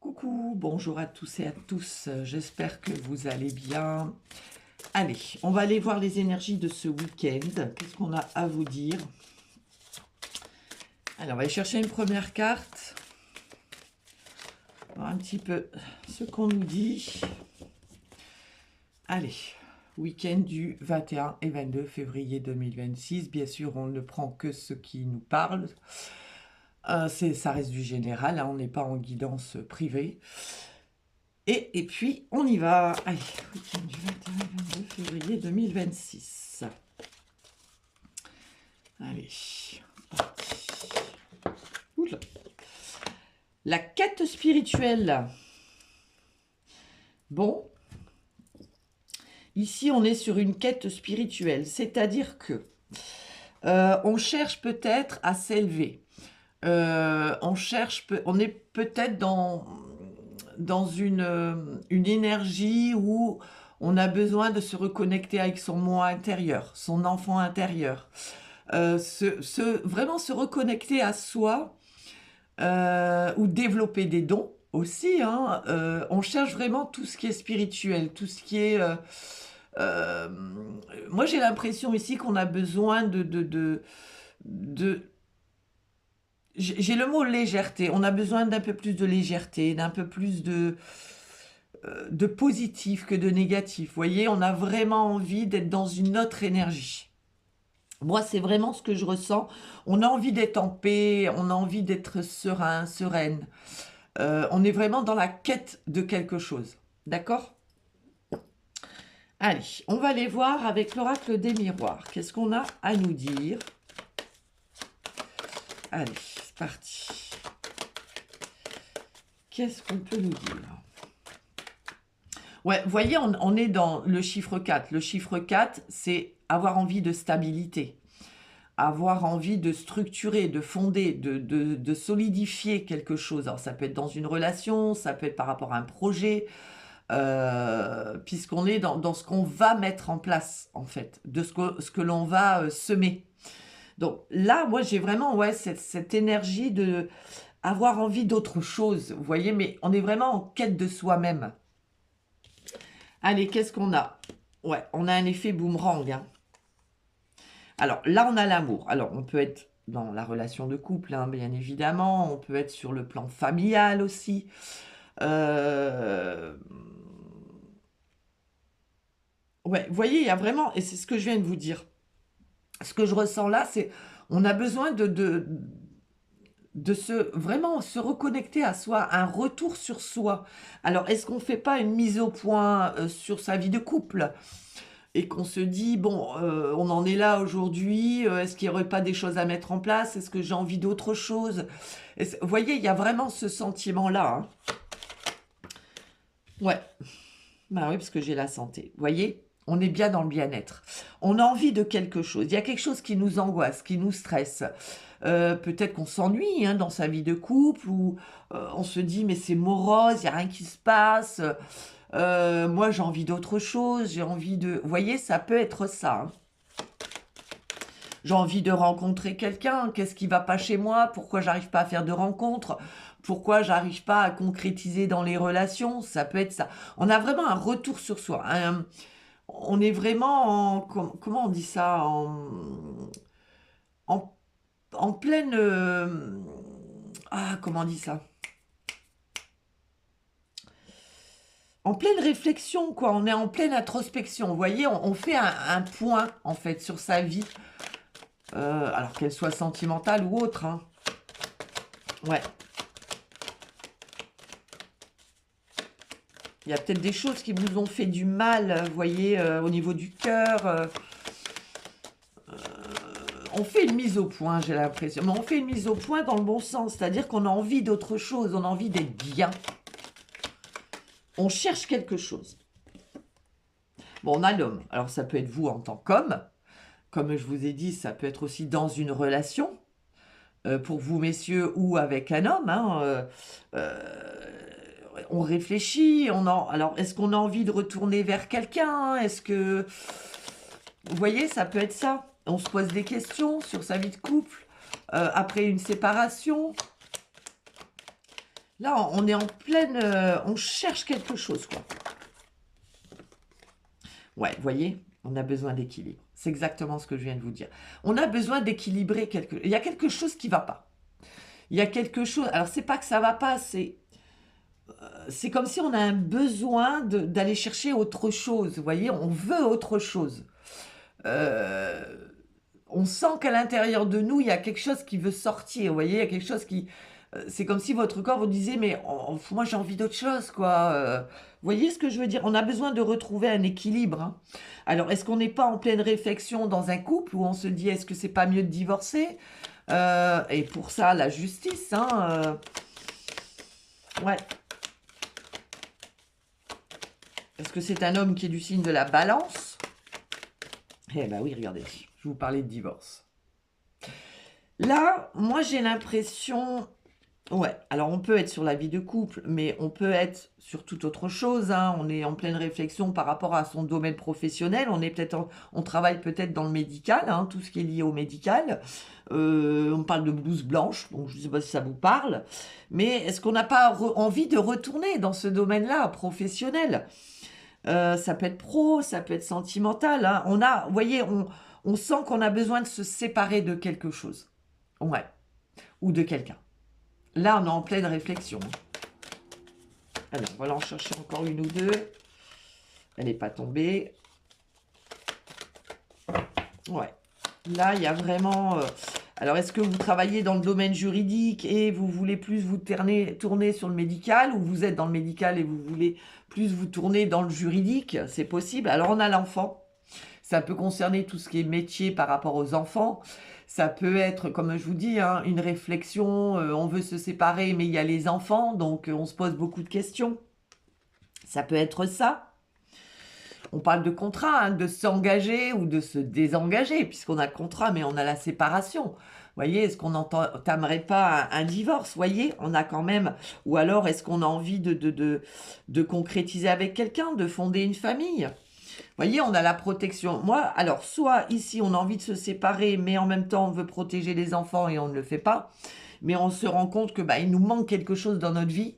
Coucou, bonjour à tous et à tous, j'espère que vous allez bien. Allez, on va aller voir les énergies de ce week-end. Qu'est-ce qu'on a à vous dire? Alors, on va aller chercher une première carte. Voir un petit peu ce qu'on nous dit. Allez, week-end du 21 et 22 février 2026. Bien sûr, on ne prend que ce qui nous parle. Ça reste du général, hein, on n'est pas en guidance privée. Et puis, on y va. Allez, week-end du 21 et 22 février 2026. Allez, parti. Oula. La quête spirituelle. Bon, ici, on est sur une quête spirituelle, c'est-à-dire que on cherche peut-être à s'élever. On est peut-être dans une énergie où on a besoin de se reconnecter avec son moi intérieur, son enfant intérieur. Vraiment se reconnecter à soi ou développer des dons aussi. Hein. On cherche vraiment tout ce qui est spirituel, tout ce qui est... moi, j'ai l'impression ici qu'on a besoin de j'ai le mot légèreté. On a besoin d'un peu plus de légèreté, d'un peu plus de positif que de négatif. Vous voyez, on a vraiment envie d'être dans une autre énergie. Moi, c'est vraiment ce que je ressens. On a envie d'être en paix, on a envie d'être serein, sereine. On est vraiment dans la quête de quelque chose. D'accord ? Allez, on va aller voir avec l'oracle des miroirs. Qu'est-ce qu'on a à nous dire ? Allez, c'est parti. Qu'est-ce qu'on peut nous dire? Ouais, vous voyez, on est dans le chiffre 4. Le chiffre 4, c'est avoir envie de stabilité, avoir envie de structurer, de fonder, de solidifier quelque chose. Alors, ça peut être dans une relation, ça peut être par rapport à un projet, puisqu'on est dans ce qu'on va mettre en place, en fait, de ce que l'on va semer. Donc là, moi, j'ai vraiment cette énergie de avoir envie d'autre chose, vous voyez, mais on est vraiment en quête de soi-même. Allez, qu'est-ce qu'on a? Ouais, on a un effet boomerang. Hein. Alors là, on a l'amour. Alors, on peut être dans la relation de couple, hein, bien évidemment. On peut être sur le plan familial aussi. Ouais, vous voyez, il y a vraiment, et c'est ce que je viens de vous dire. Ce que je ressens là, c'est on a besoin vraiment se reconnecter à soi, un retour sur soi. Alors, est-ce qu'on ne fait pas une mise au point sur sa vie de couple et qu'on se dit, bon, on en est là aujourd'hui, est-ce qu'il n'y aurait pas des choses à mettre en place? Est-ce que j'ai envie d'autre chose? Vous voyez, il y a vraiment ce sentiment-là. Hein. Ouais, bah oui, parce que j'ai la santé. Vous voyez, on est bien dans le bien-être. On a envie de quelque chose. Il y a quelque chose qui nous angoisse, qui nous stresse. Peut-être qu'on s'ennuie hein, dans sa vie de couple ou on se dit mais c'est morose, il n'y a rien qui se passe. Moi j'ai envie d'autre chose, j'ai envie de... Vous voyez, ça peut être ça. Hein. J'ai envie de rencontrer quelqu'un, qu'est-ce qui va pas chez moi? Pourquoi j'arrive pas à faire de rencontres? Pourquoi j'arrive pas à concrétiser dans les relations? Ça peut être ça. On a vraiment un retour sur soi. On est vraiment en... Comment on dit ça? En pleine... comment on dit ça? En pleine réflexion, quoi. On est en pleine introspection. Vous voyez, on fait un point, en fait, sur sa vie. Alors qu'elle soit sentimentale ou autre. Hein. Ouais. Il y a peut-être des choses qui vous ont fait du mal, vous voyez, au niveau du cœur. On fait une mise au point, j'ai l'impression. Mais on fait une mise au point dans le bon sens. C'est-à-dire qu'on a envie d'autre chose. On a envie d'être bien. On cherche quelque chose. Bon, on a l'homme. Alors, ça peut être vous en tant qu'homme. Comme je vous ai dit, ça peut être aussi dans une relation. Pour vous, messieurs, ou avec un homme. Hein, on réfléchit. Alors, est-ce qu'on a envie de retourner vers quelqu'un? Est-ce que... Vous voyez, ça peut être ça. On se pose des questions sur sa vie de couple. Après une séparation. Là, on est en pleine... on cherche quelque chose, quoi. Ouais, vous voyez, on a besoin d'équilibre. C'est exactement ce que je viens de vous dire. On a besoin d'équilibrer quelque... Il y a quelque chose qui ne va pas. Il y a quelque chose... Alors, c'est pas que ça va pas, c'est comme si on a un besoin d'aller chercher autre chose. Vous voyez, on veut autre chose. Euh, on sent qu'à l'intérieur de nous, il y a quelque chose qui veut sortir. Vous voyez, il y a quelque chose qui... c'est comme si votre corps vous disait, mais moi j'ai envie d'autre chose, quoi. Vous voyez ce que je veux dire? On a besoin de retrouver un équilibre, hein. Alors, est-ce qu'on n'est pas en pleine réflexion dans un couple où on se dit, est-ce que c'est pas mieux de divorcer? Et pour ça, la justice, hein. Ouais. Est-ce que c'est un homme qui est du signe de la balance? Eh ben oui, regardez, je vous parlais de divorce. Là, moi j'ai l'impression... Ouais, alors on peut être sur la vie de couple, mais on peut être sur toute autre chose, hein. On est en pleine réflexion par rapport à son domaine professionnel. On travaille peut-être dans le médical, hein, tout ce qui est lié au médical. On parle de blouse blanche, donc je ne sais pas si ça vous parle. Mais est-ce qu'on n'a pas envie de retourner dans ce domaine-là, professionnel? Ça peut être pro, ça peut être sentimental, hein. Vous voyez, on sent qu'on a besoin de se séparer de quelque chose. Ouais, ou de quelqu'un. Là, on est en pleine réflexion. Alors, on va en chercher encore une ou deux. Elle n'est pas tombée. Ouais. Là, il y a vraiment... Alors, est-ce que vous travaillez dans le domaine juridique et vous voulez plus vous tourner sur le médical, ou vous êtes dans le médical et vous voulez plus vous tourner dans le juridique? C'est possible. Alors, on a l'enfant. Ça peut concerner tout ce qui est métier par rapport aux enfants. Ça peut être, comme je vous dis, hein, une réflexion, on veut se séparer, mais il y a les enfants, donc on se pose beaucoup de questions. Ça peut être ça. On parle de contrat, hein, de s'engager ou de se désengager, puisqu'on a le contrat, mais on a la séparation. Vous voyez, est-ce qu'on n'entamerait pas un divorce? Vous voyez, on a quand même... Ou alors, est-ce qu'on a envie de concrétiser avec quelqu'un, de fonder une famille? Vous voyez, on a la protection. Moi, alors, soit ici, on a envie de se séparer, mais en même temps, on veut protéger les enfants et on ne le fait pas. Mais on se rend compte que il nous manque quelque chose dans notre vie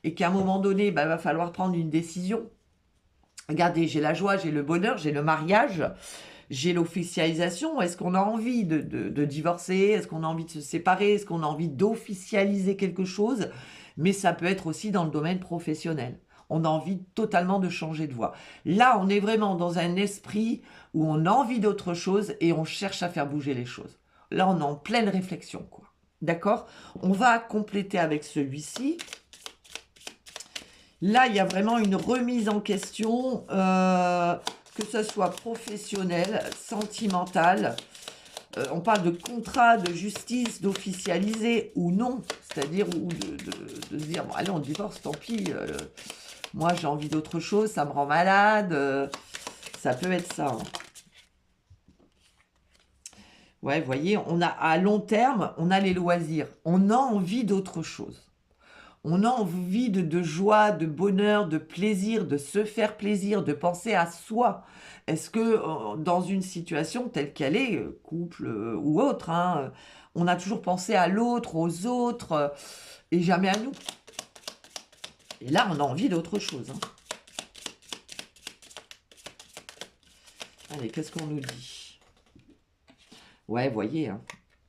et qu'à un moment donné, il va falloir prendre une décision. Regardez, j'ai la joie, j'ai le bonheur, j'ai le mariage, j'ai l'officialisation. Est-ce qu'on a envie de divorcer? Est-ce qu'on a envie de se séparer? Est-ce qu'on a envie d'officialiser quelque chose? Mais ça peut être aussi dans le domaine professionnel. On a envie totalement de changer de voie. Là, on est vraiment dans un esprit où on a envie d'autre chose et on cherche à faire bouger les choses. Là, on est en pleine réflexion, quoi. D'accord? On va compléter avec celui-ci. Là, il y a vraiment une remise en question, que ce soit professionnel, sentimental. On parle de contrat, de justice, d'officialiser ou non. C'est-à-dire de se dire, bon, allez, on divorce, tant pis. Moi, j'ai envie d'autre chose, ça me rend malade. Ça peut être ça, hein. Ouais, vous voyez, on a à long terme, on a les loisirs. On a envie d'autre chose. On a envie de joie, de bonheur, de plaisir, de se faire plaisir, de penser à soi. Est-ce que dans une situation telle qu'elle est, couple ou autre, hein, on a toujours pensé à l'autre, aux autres, et jamais à nous? Et là, on a envie d'autre chose, hein. Allez, qu'est-ce qu'on nous dit? Ouais, vous voyez, hein,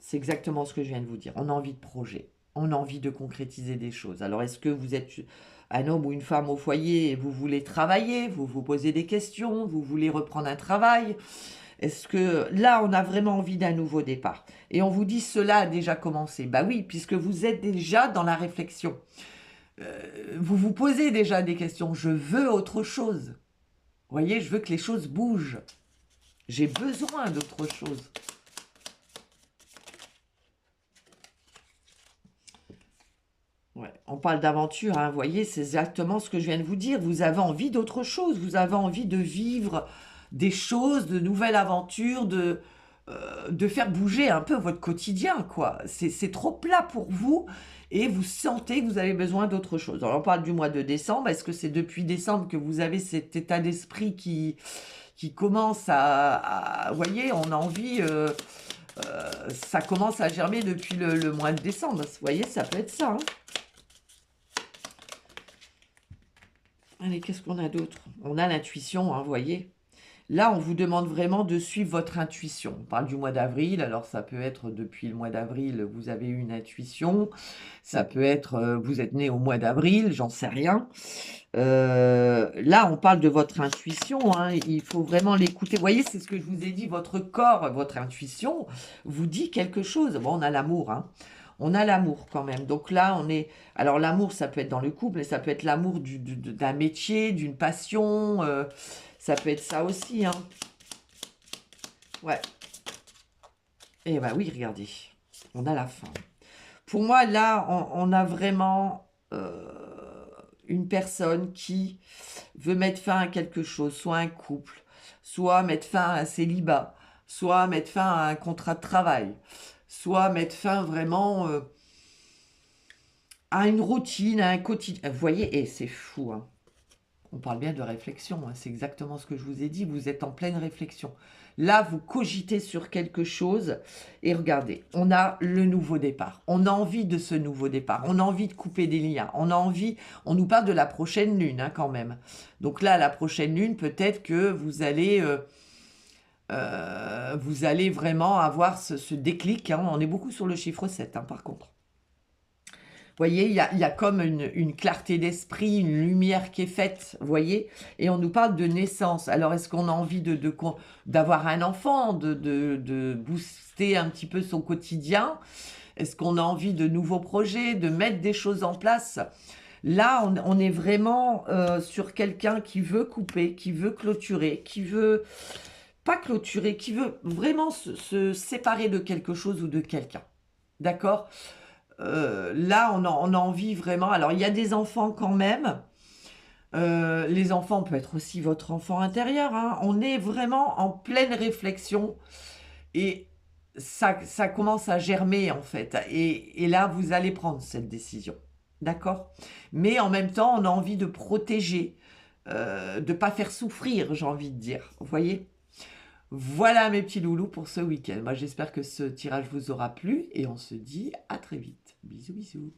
c'est exactement ce que je viens de vous dire. On a envie de projet. On a envie de concrétiser des choses. Alors, est-ce que vous êtes un homme ou une femme au foyer et vous voulez travailler, vous vous posez des questions, vous voulez reprendre un travail? Est-ce que là, on a vraiment envie d'un nouveau départ? Et on vous dit, cela a déjà commencé. Bah oui, puisque vous êtes déjà dans la réflexion. Vous vous posez déjà des questions. Je veux autre chose. Vous voyez, je veux que les choses bougent. J'ai besoin d'autre chose. Ouais, on parle d'aventure, hein, vous voyez, c'est exactement ce que je viens de vous dire. Vous avez envie d'autre chose, vous avez envie de vivre des choses, de nouvelles aventures, de faire bouger un peu votre quotidien, quoi. C'est trop plat pour vous et vous sentez que vous avez besoin d'autre chose. Alors, on parle du mois de décembre. Est-ce que c'est depuis décembre que vous avez cet état d'esprit qui commence vous voyez, on a envie... ça commence à germer depuis le mois de décembre. Vous voyez, ça peut être ça, hein. Allez, qu'est-ce qu'on a d'autre? On a l'intuition, hein, vous voyez. Là, on vous demande vraiment de suivre votre intuition. On parle du mois d'avril, alors ça peut être depuis le mois d'avril, vous avez eu une intuition. Ça peut être, vous êtes né au mois d'avril, j'en sais rien. Là, on parle de votre intuition, hein, il faut vraiment l'écouter. Vous voyez, c'est ce que je vous ai dit, votre corps, votre intuition vous dit quelque chose. Bon, on a l'amour, hein. On a l'amour quand même. Donc là, on est... Alors l'amour, ça peut être dans le couple, mais ça peut être l'amour d'un métier, d'une passion. Ça peut être ça aussi, hein. Ouais. Et bah oui, regardez. On a la fin. Pour moi, là, on a vraiment une personne qui veut mettre fin à quelque chose, soit un couple, soit mettre fin à un célibat, soit mettre fin à un contrat de travail, soit mettre fin vraiment à une routine, à un quotidien. Vous voyez, et c'est fou, hein. On parle bien de réflexion, hein. C'est exactement ce que je vous ai dit, vous êtes en pleine réflexion. Là, vous cogitez sur quelque chose et regardez, on a le nouveau départ. On a envie de ce nouveau départ, on a envie de couper des liens, on a envie, on nous parle de la prochaine lune, hein, quand même. Donc là, la prochaine lune, peut-être que vous allez vraiment avoir ce déclic, hein. On est beaucoup sur le chiffre 7, hein, par contre. Vous voyez, il y a comme une clarté d'esprit, une lumière qui est faite, vous voyez, et on nous parle de naissance. Alors, est-ce qu'on a envie d'avoir un enfant, de booster un petit peu son quotidien? Est-ce qu'on a envie de nouveaux projets, de mettre des choses en place? Là, on est vraiment sur quelqu'un qui veut couper, qui veut clôturer, qui veut pas clôturer, qui veut vraiment se séparer de quelque chose ou de quelqu'un. D'accord? Là, on a envie vraiment... Alors, il y a des enfants quand même. Les enfants peuvent être aussi votre enfant intérieur, hein. On est vraiment en pleine réflexion et ça commence à germer, en fait. Et là, vous allez prendre cette décision. D'accord? Mais en même temps, on a envie de protéger, de ne pas faire souffrir, j'ai envie de dire. Vous voyez? Voilà mes petits loulous pour ce week-end. Moi, j'espère que ce tirage vous aura plu et on se dit à très vite. Bisous, bisous.